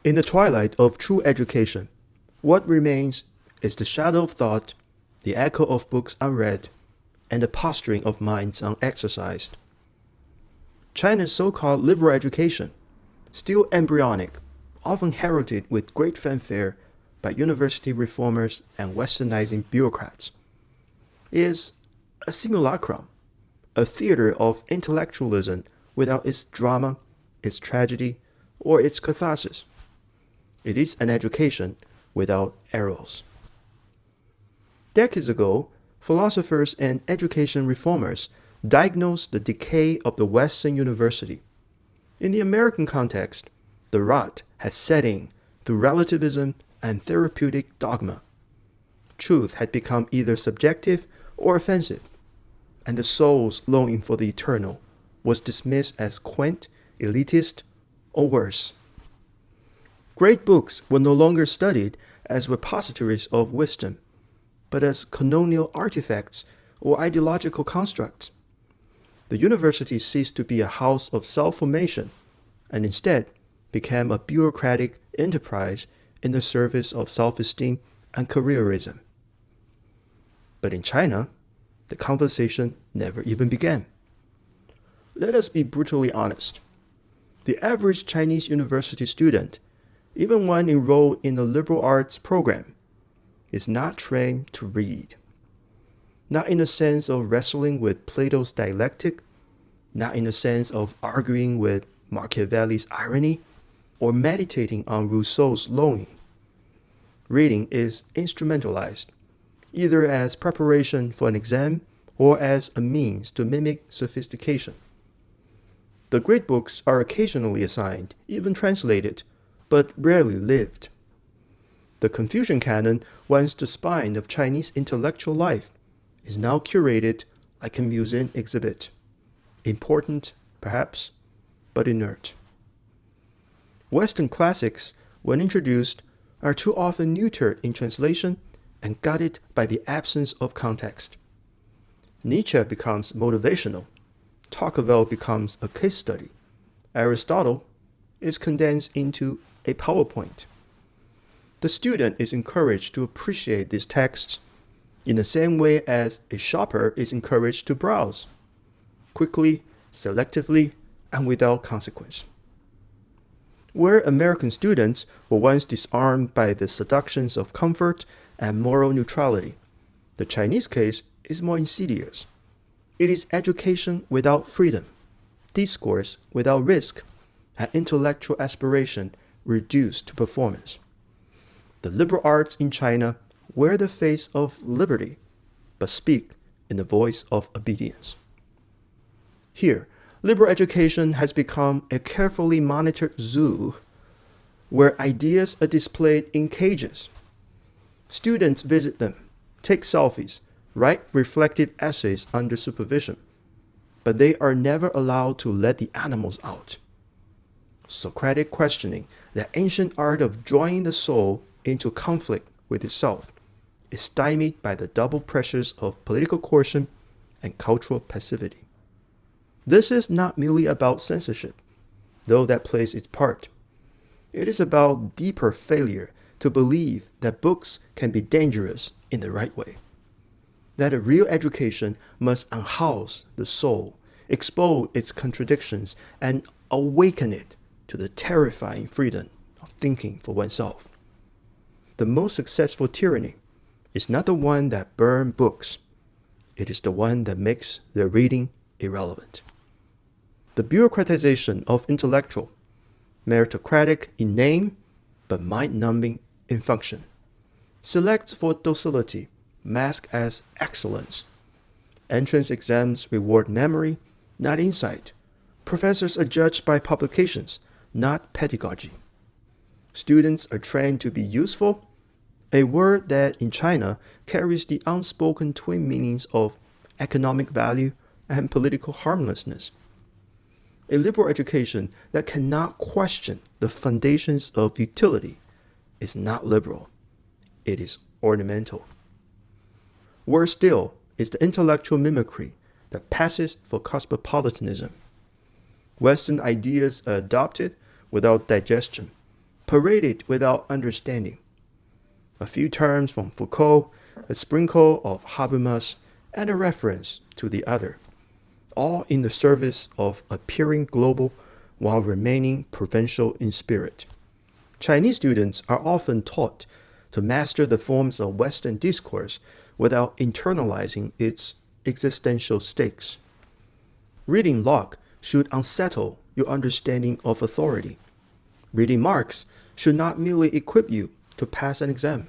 In the twilight of true education, what remains is the shadow of thought, the echo of books unread, and the posturing of minds unexercised. China's so-called liberal education, still embryonic, often heralded with great fanfare by university reformers and westernizing bureaucrats, is a simulacrum, a theater of intellectualism without its drama, its tragedy, or its catharsis. It is an education without eros. Decades ago, philosophers and education reformers diagnosed the decay of the Western university. In the American context, the rot had set in through relativism and therapeutic dogma. Truth had become either subjective or offensive, and the soul's longing for the eternal was dismissed as quaint, elitist, or worse. Great books were no longer studied as repositories of wisdom, but as colonial artifacts or ideological constructs. The university ceased to be a house of self-formation and instead became a bureaucratic enterprise in the service of self-esteem and careerism. But in China, the conversation never even began. Let us be brutally honest. The average Chinese university student, even one enrolled in a liberal arts program, is not trained to read. Not in the sense of wrestling with Plato's dialectic, not in the sense of arguing with Machiavelli's irony, or meditating on Rousseau's longing. Reading is instrumentalized, either as preparation for an exam or as a means to mimic sophistication. The great books are occasionally assigned, even translated, but rarely lived. The Confucian canon, once the spine of Chinese intellectual life, is now curated like a museum exhibit. Important, perhaps, but inert. Western classics, when introduced, are too often neutered in translation and gutted by the absence of context. Nietzsche becomes motivational. Tocqueville becomes a case study. Aristotle is condensed into a PowerPoint. The student is encouraged to appreciate these texts in the same way as a shopper is encouraged to browse, quickly, selectively, and without consequence. Where American students were once disarmed by the seductions of comfort and moral neutrality, the Chinese case is more insidious. It is education without freedom, discourse without risk, and intellectual aspiration reduced to performance. The liberal arts in China wear the face of liberty, but speak in the voice of obedience. Here, liberal education has become a carefully monitored zoo where ideas are displayed in cages. Students visit them, take selfies, write reflective essays under supervision, but they are never allowed to let the animals out. Socratic questioning, the ancient art of drawing the soul into conflict with itself, is stymied by the double pressures of political coercion and cultural passivity. This is not merely about censorship, though that plays its part. It is about deeper failure to believe that books can be dangerous in the right way. That a real education must unhouse the soul, expose its contradictions, and awaken it to the terrifying freedom of thinking for oneself. The most successful tyranny is not the one that burns books. It is the one that makes their reading irrelevant. The bureaucratization of intellectual, meritocratic in name, but mind-numbing in function, selects for docility, masked as excellence. Entrance exams reward memory, not insight. Professors are judged by publications, not pedagogy. Students are trained to be useful, a word that in China carries the unspoken twin meanings of economic value and political harmlessness. A liberal education that cannot question the foundations of utility is not liberal. It is ornamental. Worse still is the intellectual mimicry that passes for cosmopolitanism. Western ideas are adopted without digestion, paraded without understanding. A few terms from Foucault, a sprinkle of Habermas, and a reference to the other, all in the service of appearing global while remaining provincial in spirit. Chinese students are often taught to master the forms of Western discourse without internalizing its existential stakes. Reading Locke should unsettle your understanding of authority. Reading Marx should not merely equip you to pass an exam,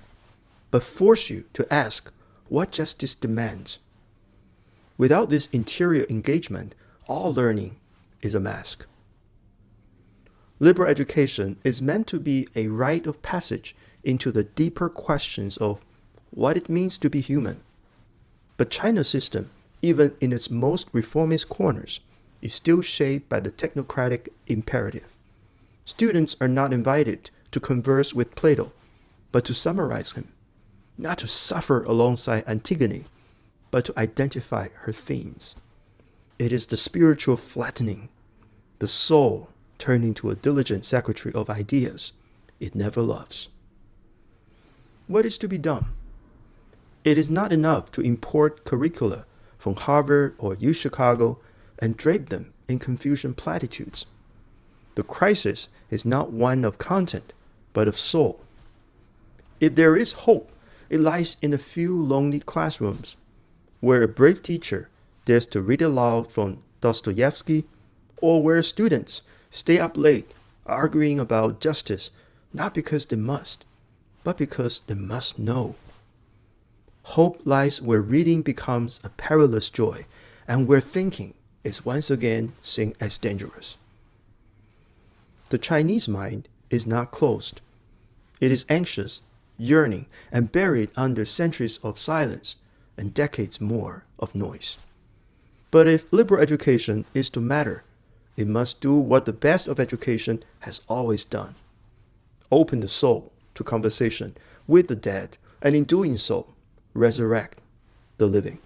but force you to ask what justice demands. Without this interior engagement, all learning is a mask. Liberal education is meant to be a rite of passage into the deeper questions of what it means to be human. But China's system, even in its most reformist corners, is still shaped by the technocratic imperative. Students are not invited to converse with Plato, but to summarize him, not to suffer alongside Antigone, but to identify her themes. It is the spiritual flattening, the soul turned into a diligent secretary of ideas it never loves. What is to be done? It is not enough to import curricula from Harvard or UChicago and drape them in Confucian platitudes. The crisis is not one of content, but of soul. If there is hope, it lies in a few lonely classrooms, where a brave teacher dares to read aloud from Dostoevsky, or where students stay up late arguing about justice, not because they must, but because they must know. Hope lies where reading becomes a perilous joy, and where thinking is once again seen as dangerous. The Chinese mind is not closed. It is anxious, yearning, and buried under centuries of silence and decades more of noise. But if liberal education is to matter, it must do what the best of education has always done: open the soul to conversation with the dead, and in doing so, resurrect the living.